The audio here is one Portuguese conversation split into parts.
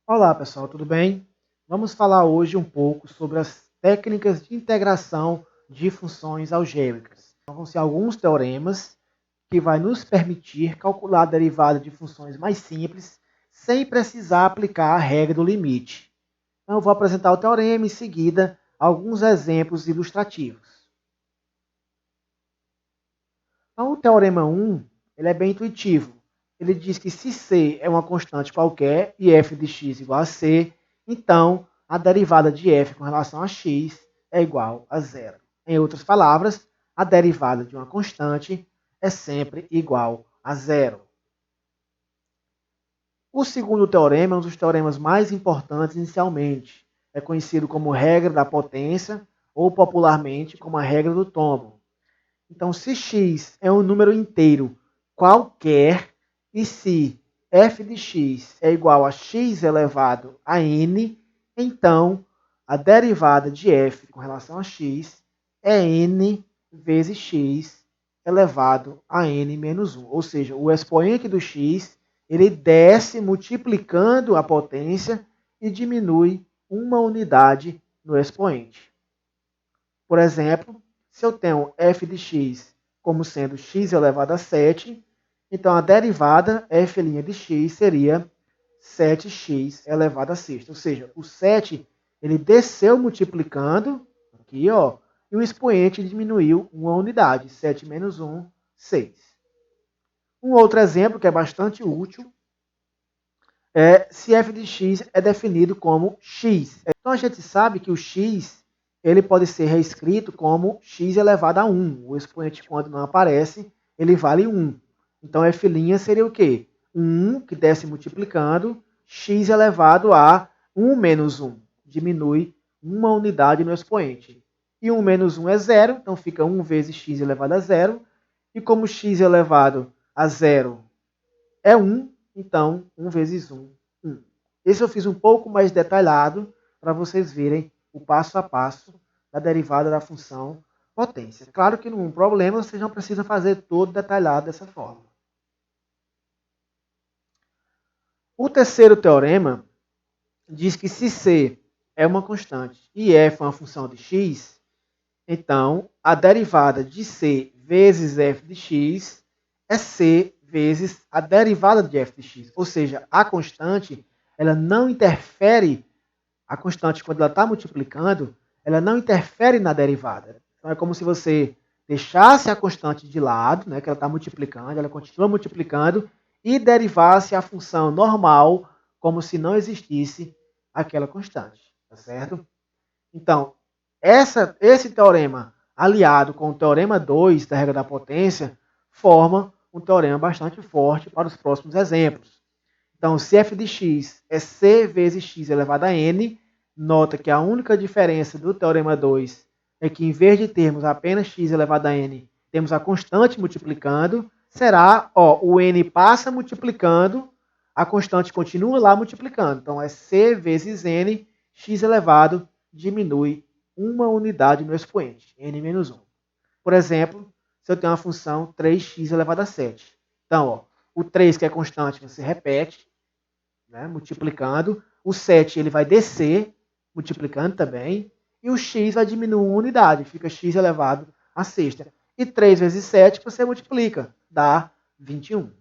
Olá pessoal, tudo bem? Vamos falar hoje um pouco sobre as técnicas de integração de funções algébricas. Então, vão ser alguns teoremas que vai nos permitir calcular a derivada de funções mais simples sem precisar aplicar a regra do limite. Então, eu vou apresentar o teorema e em seguida alguns exemplos ilustrativos. Então, o teorema 1 ele é bem intuitivo. Ele diz que se C é uma constante qualquer e f de x igual a C, então a derivada de f com relação a x é igual a zero. Em outras palavras, a derivada de uma constante é sempre igual a zero. O segundo teorema é um dos teoremas mais importantes inicialmente. É conhecido como regra da potência ou popularmente como a regra do tombo. Então, se x é um número inteiro qualquer e se f de x é igual a x elevado a n, então a derivada de f com relação a x é n vezes x elevado a n menos 1. Ou seja, o expoente do x ele desce multiplicando a potência e diminui uma unidade no expoente. Por exemplo, se eu tenho f de x como sendo x elevado a 7, então a derivada f' de x seria 7x elevado a sexta. Ou seja, o 7 ele desceu multiplicando, aqui, ó, e o expoente diminuiu uma unidade. 7 menos 1, 6. Um outro exemplo que é bastante útil é se f de x é definido como x. Então a gente sabe que o x ele pode ser reescrito como x elevado a 1. O expoente, quando não aparece, ele vale 1. Então, f' seria o quê? 1, que desce multiplicando, x elevado a 1 menos 1. Diminui uma unidade no expoente. E 1 menos 1 é 0, então fica 1 vezes x elevado a 0. E como x elevado a 0 é 1, então 1 vezes 1, 1. Esse eu fiz um pouco mais detalhado para vocês verem o passo a passo da derivada da função potência. Claro que num problema vocês não precisam fazer todo detalhado dessa forma. O terceiro teorema diz que se C é uma constante e f é uma função de x, então a derivada de C vezes f de x é C vezes a derivada de f de x. Ou seja, a constante ela não interfere, a constante quando ela está multiplicando, ela não interfere na derivada. Então é como se você deixasse a constante de lado, né, que ela está multiplicando, ela continua multiplicando, e derivasse a função normal como se não existisse aquela constante. Tá certo? Então, esse teorema aliado com o teorema 2 da regra da potência forma um teorema bastante forte para os próximos exemplos. Então, se f de x é c vezes x elevado a n, nota que a única diferença do teorema 2 é que, em vez de termos apenas x elevado a n, temos a constante multiplicando, será, ó, o n passa multiplicando, a constante continua lá multiplicando. Então, é c vezes n, x elevado diminui uma unidade no expoente, n menos 1. Por exemplo, se eu tenho uma função 3x elevado a 7. Então, ó, o 3, que é constante, você repete, né, multiplicando. O 7 ele vai descer, multiplicando também. E o x vai diminuir uma unidade, fica x elevado a sexta. E 3 vezes 7 você multiplica, dá 21.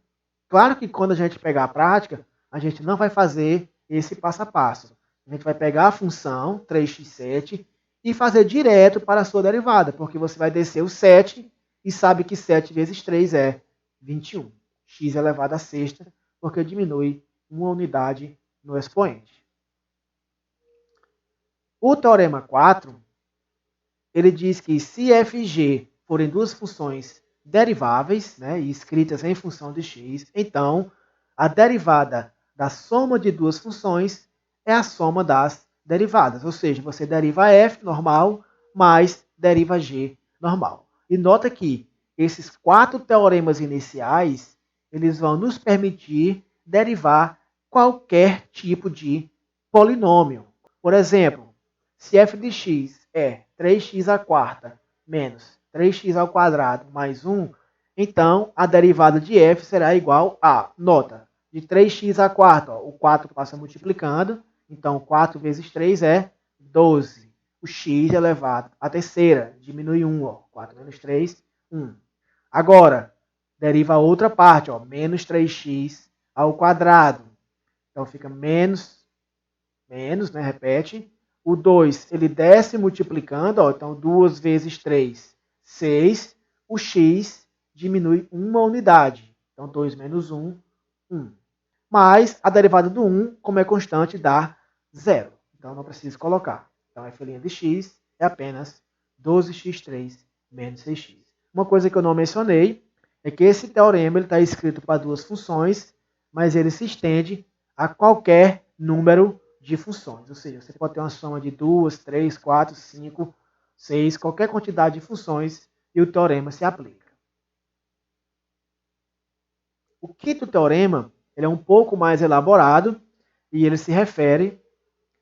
Claro que quando a gente pegar a prática, a gente não vai fazer esse passo a passo. A gente vai pegar a função 3x7 e fazer direto para a sua derivada, porque você vai descer o 7 e sabe que 7 vezes 3 é 21. X elevado a sexta, porque diminui uma unidade no expoente. O teorema 4, ele diz que se f e g forem duas funções deriváveis, né, e escritas em função de x, então a derivada da soma de duas funções é a soma das derivadas. Ou seja, você deriva f normal mais deriva g normal. E nota que esses 4 teoremas iniciais, eles vão nos permitir derivar qualquer tipo de polinômio. Por exemplo, se f de x é 3x à quarta menos 3x ao quadrado mais 1, então a derivada de f será igual a, nota, de 3x à quarta. Ó, o 4 passa multiplicando, então 4 vezes 3 é 12. O x elevado à terceira, diminui 1. Ó, 4 menos 3, 1. Agora, deriva a outra parte, ó, menos 3x ao quadrado. Então fica menos, né, repete. O 2, ele desce multiplicando, ó, então 2 vezes 3, 6. O x diminui uma unidade. Então 2 menos 1, 1. Mas a derivada do 1, como é constante, dá 0. Então não preciso colocar. Então f' de x é apenas 12x3 menos 6x. Uma coisa que eu não mencionei é que esse teorema está escrito para duas funções, mas ele se estende a qualquer número de funções. Ou seja, você pode ter uma soma de 2, 3, 4, 5, 6, qualquer quantidade de funções e o teorema se aplica. O quinto teorema ele é um pouco mais elaborado e ele se refere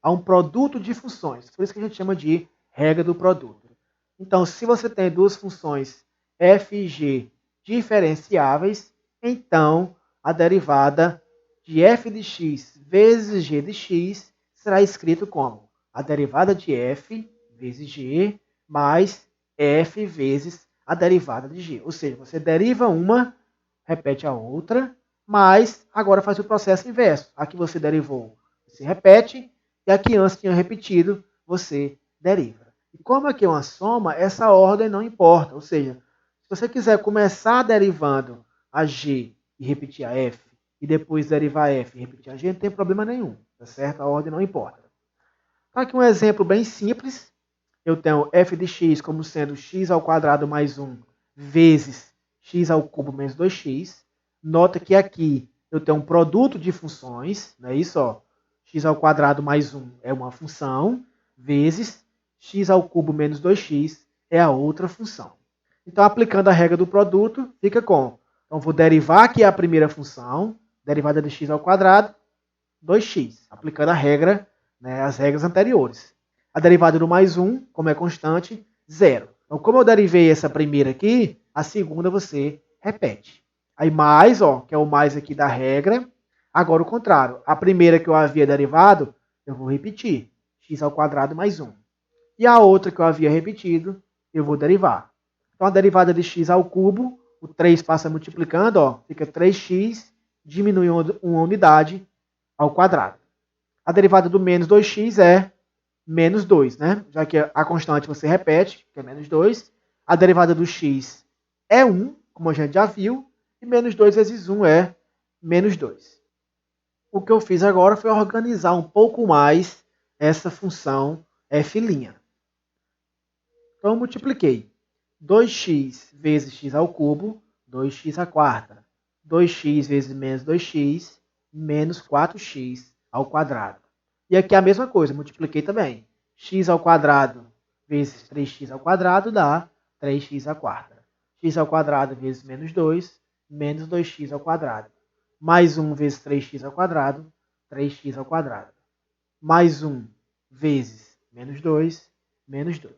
a um produto de funções. Por isso que a gente chama de regra do produto. Então, se você tem duas funções f e g diferenciáveis, então a derivada de f de x vezes g de x será escrito como a derivada de f vezes g mais f vezes a derivada de g. Ou seja, você deriva uma, repete a outra, mas agora faz o processo inverso. Aqui você derivou, você repete, e aqui antes tinha repetido, você deriva. E como aqui é uma soma, essa ordem não importa. Ou seja, se você quiser começar derivando a g e repetir a f, e depois derivar a f e repetir a g, não tem problema nenhum, tá certo? A ordem não importa. Então, aqui um exemplo bem simples. Eu tenho f de x como sendo x ao quadrado mais 1 vezes x ao cubo menos 2x. Nota que aqui eu tenho um produto de funções, não é isso? Ó, x ao quadrado mais 1 é uma função, vezes x ao cubo menos 2x é a outra função. Então, aplicando a regra do produto, fica com. Então, vou derivar aqui a primeira função, derivada de x ao quadrado, 2x, aplicando a regra, né, as regras anteriores. A derivada do mais 1, como é constante, 0. Então, como eu derivei essa primeira aqui, a segunda você repete. Aí mais, ó, que é o mais aqui da regra. Agora o contrário. A primeira que eu havia derivado, eu vou repetir. X ao quadrado mais 1. E a outra que eu havia repetido, eu vou derivar. Então, a derivada de x ao cubo, o 3 passa multiplicando, ó, fica 3x, diminui uma unidade ao quadrado. A derivada do menos 2x é menos 2, né? Já que a constante você repete, que é menos 2. A derivada do x é 1, como a gente já viu, e menos 2 vezes 1 é menos 2. O que eu fiz agora foi organizar um pouco mais essa função f'. Então, eu multipliquei 2x vezes x ao cubo, 2x à quarta. 2x vezes menos 2x, menos 4x ao quadrado. E aqui a mesma coisa, multipliquei também. X ao quadrado vezes 3x ao quadrado dá 3x à quarta. X ao quadrado vezes menos 2, menos 2x ao quadrado. Mais 1 vezes 3x ao quadrado, 3x ao quadrado. Mais 1 vezes menos 2, menos 2.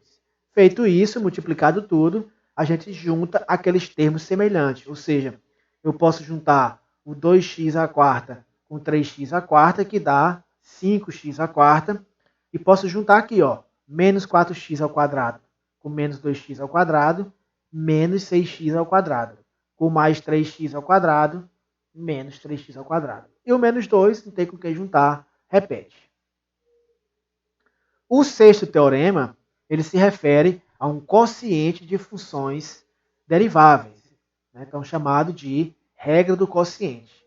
Feito isso, multiplicado tudo, a gente junta aqueles termos semelhantes. Ou seja, eu posso juntar o 2x à quarta com 3x à quarta, que dá 5x à quarta. E posso juntar aqui, ó, menos 4x ao quadrado com menos 2x ao quadrado, menos 6x ao quadrado. Com mais 3x ao quadrado, menos 3x ao quadrado. E o menos 2, não tem com o que juntar, repete. O sexto teorema, ele se refere a um quociente de funções deriváveis, né? Então, chamado de regra do quociente.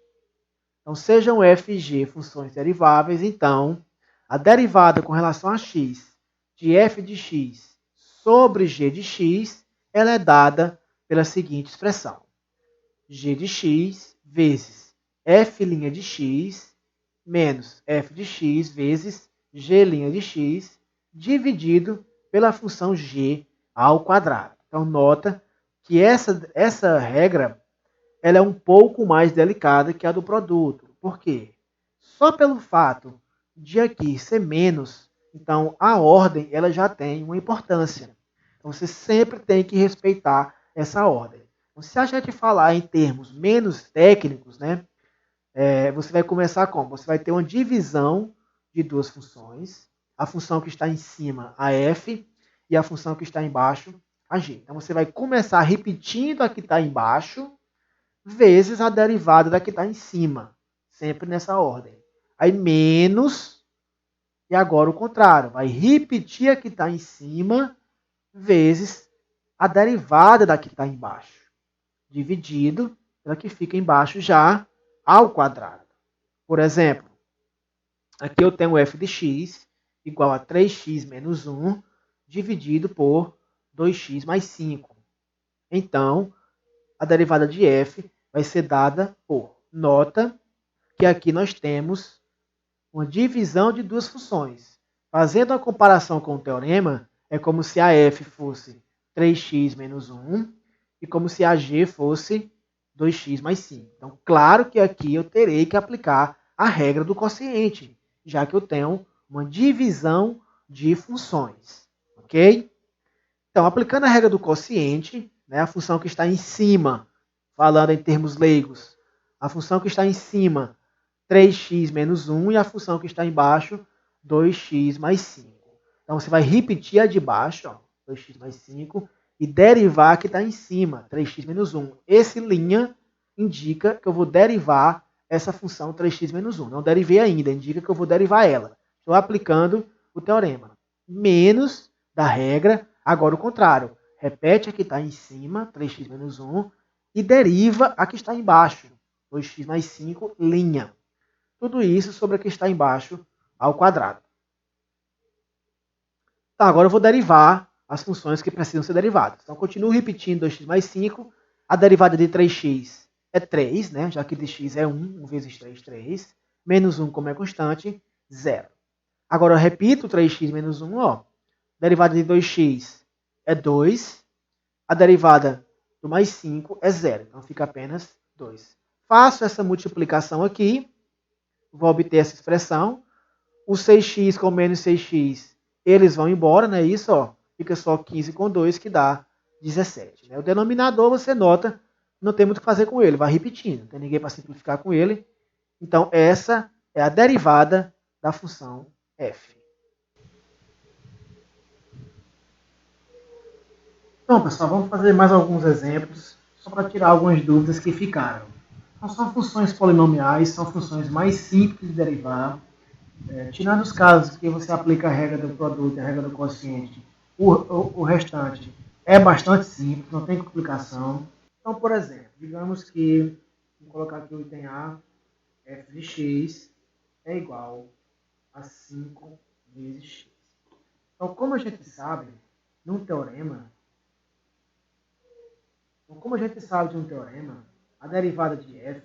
Então, sejam f e g funções deriváveis, então, a derivada com relação a x de f de x sobre g de x, ela é dada pela seguinte expressão. G de x vezes f' de x menos f de x vezes g' de x dividido pela função g ao quadrado. Então, nota que essa regra ela é um pouco mais delicada que a do produto. Por quê? Só pelo fato de aqui ser menos, então a ordem ela já tem uma importância. Então, você sempre tem que respeitar essa ordem. Então, se a gente falar em termos menos técnicos, né, você vai começar como? Você vai ter uma divisão de duas funções, a função que está em cima, a f, e a função que está embaixo, a g. Então, você vai começar repetindo a que está embaixo, vezes a derivada da que está em cima, sempre nessa ordem. Aí, menos, e agora o contrário, vai repetir a que está em cima, vezes a derivada da que está embaixo, dividido pela que fica embaixo já ao quadrado. Por exemplo, aqui eu tenho f de x igual a 3x menos 1 dividido por 2x mais 5. Então, a derivada de f vai ser dada por, nota que aqui nós temos uma divisão de duas funções. Fazendo a comparação com o teorema, é como se a f fosse 3x menos 1 e como se a g fosse 2x mais 5. Então, claro que aqui eu terei que aplicar a regra do quociente, já que eu tenho uma divisão de funções. Ok? Então, aplicando a regra do quociente, né, a função que está em cima, falando em termos leigos, a função que está em cima, 3x menos 1, e a função que está embaixo, 2x mais 5. Então, você vai repetir a de baixo, ó, 2x mais 5, e derivar a que está em cima, 3x menos 1. Esse linha indica que eu vou derivar essa função 3x menos 1. Não derivei ainda, indica que eu vou derivar ela. Estou aplicando o teorema. Menos da regra, agora o contrário. Repete a que está em cima, 3x menos 1, e deriva a que está embaixo, 2x mais 5, linha. Tudo isso sobre a que está embaixo ao quadrado. Tá, agora eu vou derivar as funções que precisam ser derivadas. Então, continuo repetindo 2x mais 5. A derivada de 3x é 3, né? Já que de x é 1, 1 vezes 3, 3. Menos 1, como é constante, 0. Agora eu repito 3x menos 1, ó. Derivada de 2x é 2. A derivada do mais 5 é 0. Então, fica apenas 2. Faço essa multiplicação aqui. Vou obter essa expressão. O 6x com menos 6x, eles vão embora, não é isso? Ó, fica só 15 com 2, que dá 17. Né? O denominador, você nota, não tem muito o que fazer com ele, vai repetindo, não tem ninguém para simplificar com ele. Então, essa é a derivada da função f. Então, pessoal, vamos fazer mais alguns exemplos, só para tirar algumas dúvidas que ficaram. Então, são funções polinomiais, são funções mais simples de derivar. Tirando os casos que você aplica a regra do produto e a regra do quociente, o restante é bastante simples, não tem complicação. Então, por exemplo, digamos que, vou colocar aqui o item A, f de x é igual a 5 vezes x. Então, como a gente sabe, num teorema, de um teorema, a derivada de f,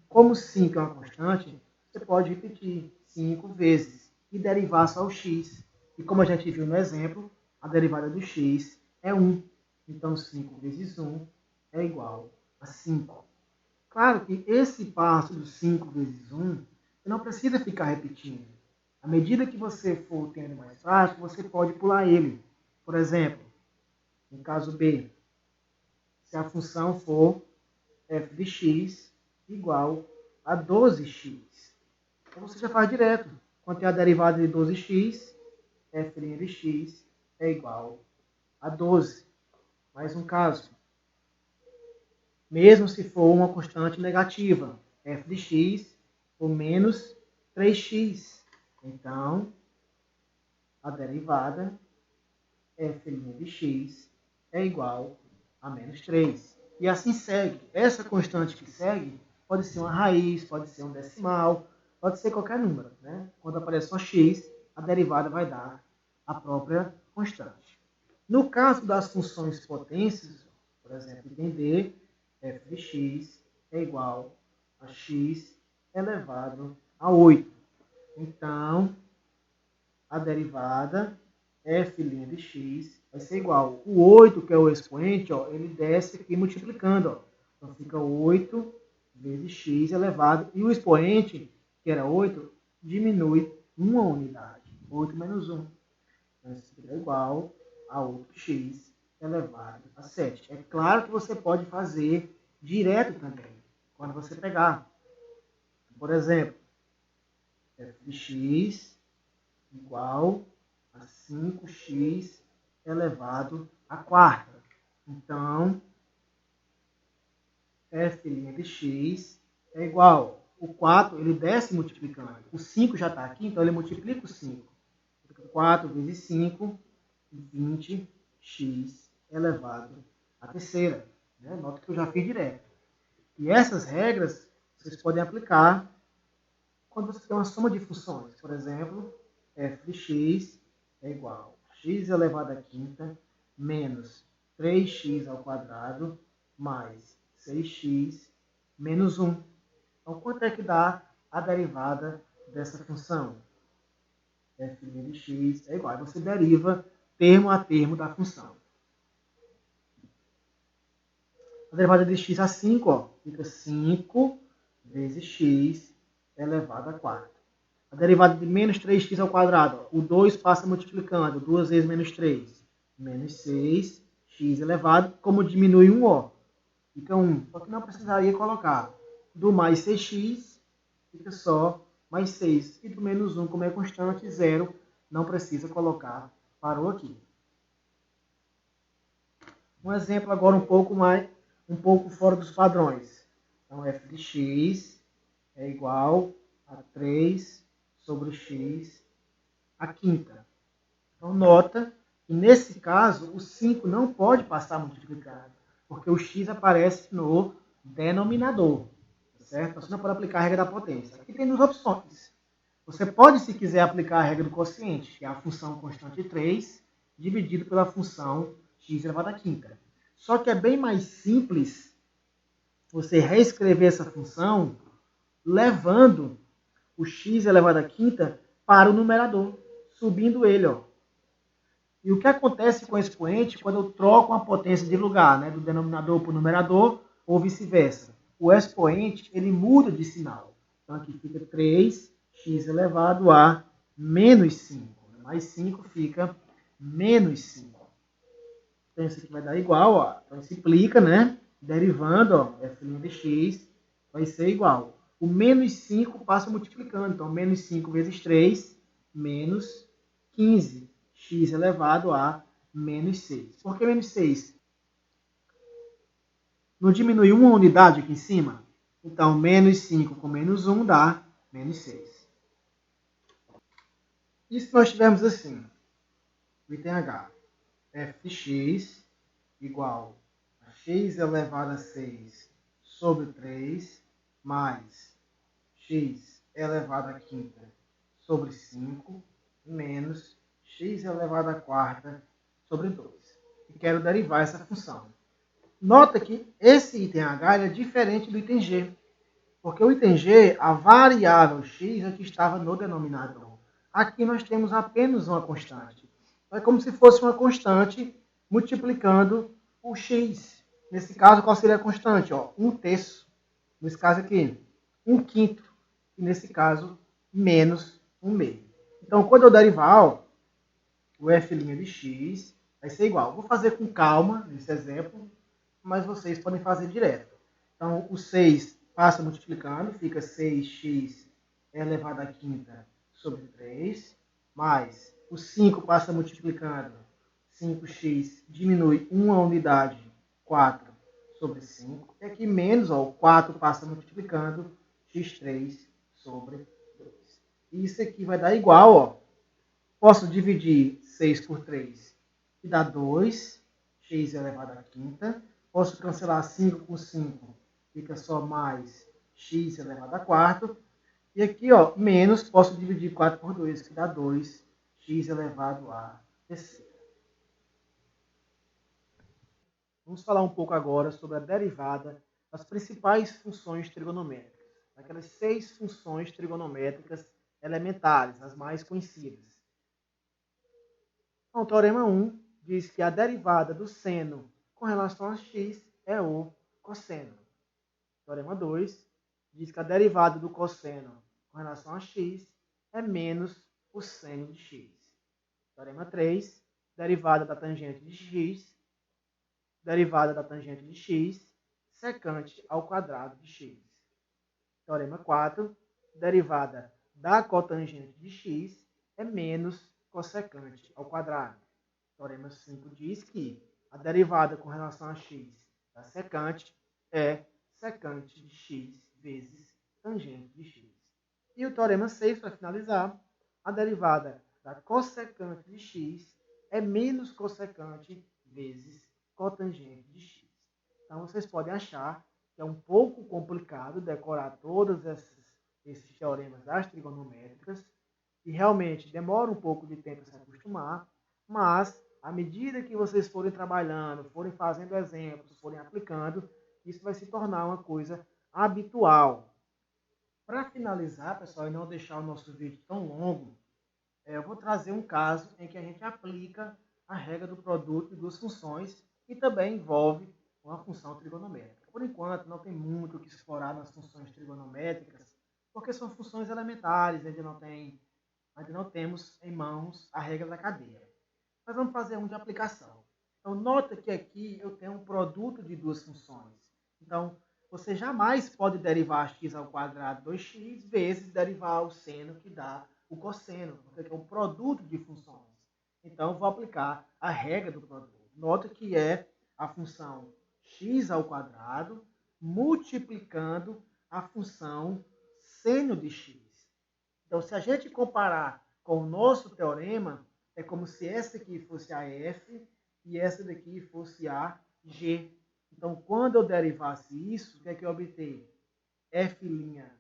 como 5 é uma constante, você pode repetir 5 vezes e derivar só o x. E como a gente viu no exemplo, a derivada do x é 1. Então, 5 vezes 1 é igual a 5. Claro que esse passo do 5 vezes 1, você não precisa ficar repetindo. À medida que você for tendo mais prática, você pode pular ele. Por exemplo, no caso B, se a função for f de x igual a 12x. Então você já faz direto. Quando tem a derivada de 12x, f' de x é igual a 12. Mais um caso. Mesmo se for uma constante negativa, f de x for menos 3x. Então, a derivada f' de x é igual a menos 3. E assim segue. Essa constante que segue pode ser uma raiz, pode ser um decimal, pode ser qualquer número. Né? Quando aparece só x, a derivada vai dar a própria constante. No caso das funções potências, por exemplo, entender f de x é igual a x elevado a 8. Então, a derivada f' de x vai ser igual. O 8, que é o expoente, ó, ele desce aqui multiplicando. Ó. Então, fica 8 vezes x elevado. E o expoente, que era 8, diminui uma unidade. 8 menos 1. Então, isso fica igual a 8x elevado a 7. É claro que você pode fazer direto também, quando você pegar Por exemplo, f de x igual a 5x elevado à quarta. Então, f' de x é igual. O 4 ele desce multiplicando. O 5 já está aqui, então ele multiplica o 5. 4 vezes 5, 20x elevado à terceira. Nota que eu já fiz direto. E essas regras vocês podem aplicar quando você tem uma soma de funções. Por exemplo, f de x é igual a x elevado à quinta menos 3x ao quadrado mais 6x menos 1. Então, quanto é que dá a derivada dessa função? F de x é igual. Aí você deriva termo a termo da função. A derivada de x a 5, ó, fica 5 vezes x elevado a 4. A derivada de menos 3x ao quadrado, ó, o 2 passa multiplicando, 2 vezes menos 3, menos 6, x elevado, como diminui um, ó, fica 1. Só que não precisaria colocar do mais 6x, fica só mais 6. E do menos 1, como é constante, 0, não precisa colocar, parou aqui. Um exemplo agora um pouco fora dos padrões. Então, f de x é igual a 3 sobre x à quinta. Então, nota que nesse caso, o 5 não pode passar multiplicado, porque o x aparece no denominador. Certo? Você não pode aplicar a regra da potência. Aqui tem duas opções. Você pode, se quiser, aplicar a regra do quociente, que é a função constante 3, dividido pela função x elevado à quinta. Só que é bem mais simples você reescrever essa função levando o x elevado à quinta para o numerador, subindo ele. Ó. E o que acontece com o expoente quando eu troco uma potência de lugar, do denominador para o numerador, ou vice-versa? O expoente ele muda de sinal. Então aqui fica 3x elevado a menos 5. Mais 5 fica menos 5. Então isso aqui vai dar igual, ó. Então simplifica, derivando, ó, f' de x vai ser igual. O menos 5 passa multiplicando. Então menos 5 vezes 3, menos 15. X elevado a menos 6. Por que menos 6? Não diminui uma unidade aqui em cima? Então, menos 5 com menos 1 dá menos 6. E se nós tivermos assim, o item H, f de x igual a x elevado a 6 sobre 3 mais x elevado a quinta sobre 5 menos x elevado a quarta sobre 2. E quero derivar essa função. Nota que esse item H é diferente do item G. Porque o item G, a variável x é que estava no denominador. Aqui nós temos apenas uma constante. É como se fosse uma constante multiplicando o x. Nesse caso, qual seria a constante? 1/3. Nesse caso aqui, 1/5. E nesse caso, menos 1/2. Então, quando eu derivar, o f' de x vai ser igual. Vou fazer com calma nesse exemplo, mas vocês podem fazer direto. Então, o 6 passa multiplicando, fica 6x elevado à quinta sobre 3, mais o 5 passa multiplicando, 5x diminui uma unidade, 4 sobre 5. E aqui menos, o 4 passa multiplicando, x3 sobre 2. E isso aqui vai dar igual, posso dividir 6 por 3 e dá 2, x elevado à quinta. Posso cancelar 5 com 5, fica só mais x elevado a quarto. E aqui, menos, posso dividir 4 por 2, que dá 2, x elevado a terceira. Vamos falar um pouco agora sobre a derivada das principais funções trigonométricas. Aquelas 6 funções trigonométricas elementares, as mais conhecidas. Então, o teorema 1 diz que a derivada do seno com relação a x é o cosseno. Teorema 2 diz que a derivada do cosseno com relação a x é menos o seno de x. Teorema 3, derivada da tangente de x, derivada da tangente de x, secante ao quadrado de x. Teorema 4, derivada da cotangente de x é menos cossecante ao quadrado. O teorema 5 diz que a derivada com relação a x da secante é secante de x vezes tangente de x. E o teorema 6, para finalizar, a derivada da cossecante de x é menos cossecante vezes cotangente de x. Então, vocês podem achar que é um pouco complicado decorar todos esses teoremas das trigonométricas e realmente demora um pouco de tempo a se acostumar, mas à medida que vocês forem trabalhando, forem fazendo exemplos, forem aplicando, isso vai se tornar uma coisa habitual. Para finalizar, pessoal, e não deixar o nosso vídeo tão longo, eu vou trazer um caso em que a gente aplica a regra do produto de duas funções e também envolve uma função trigonométrica. Por enquanto, não tem muito o que explorar nas funções trigonométricas, porque são funções elementares, ainda não temos em mãos a regra da cadeia. Mas vamos fazer um de aplicação. Então, nota que aqui eu tenho um produto de duas funções. Então, você jamais pode derivar x ao quadrado 2x vezes derivar o seno que dá o cosseno, porque é um produto de funções. Então, vou aplicar a regra do produto. Nota que é a função x ao quadrado multiplicando a função seno de x. Então, se a gente comparar com o nosso teorema, é como se essa aqui fosse a f e essa daqui fosse a g. Então, quando eu derivasse isso, o que é que eu obter? F'g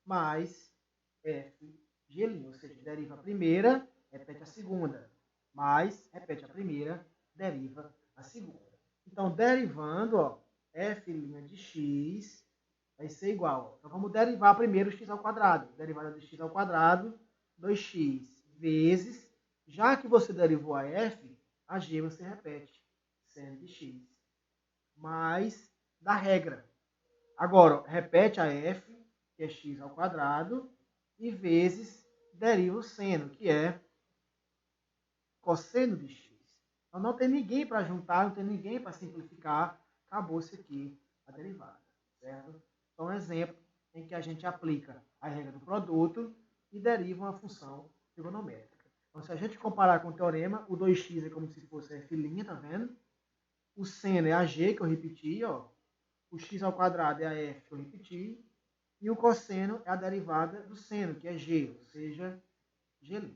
mais fg', ou seja, deriva a primeira, repete a segunda, mais repete a primeira, deriva a segunda. Então, derivando, ó, f' de x vai ser igual. Então, vamos derivar primeiro x ao quadrado. Derivada de x ao quadrado, 2x vezes, já que você derivou a f, a g você repete, seno de x, mais da regra. Agora, repete a f, que é x ao quadrado, e vezes deriva o seno, que é cosseno de x. Então, não tem ninguém para juntar, não tem ninguém para simplificar. Acabou-se aqui a derivada, certo? Então, um exemplo em que a gente aplica a regra do produto e deriva uma função trigonométrica. Então, se a gente comparar com o teorema, o 2x é como se fosse a f', tá vendo? O seno é a g, que eu repeti, ó. O x ao quadrado é a f, que eu repeti. E o cosseno é a derivada do seno, que é g, ou seja, g'.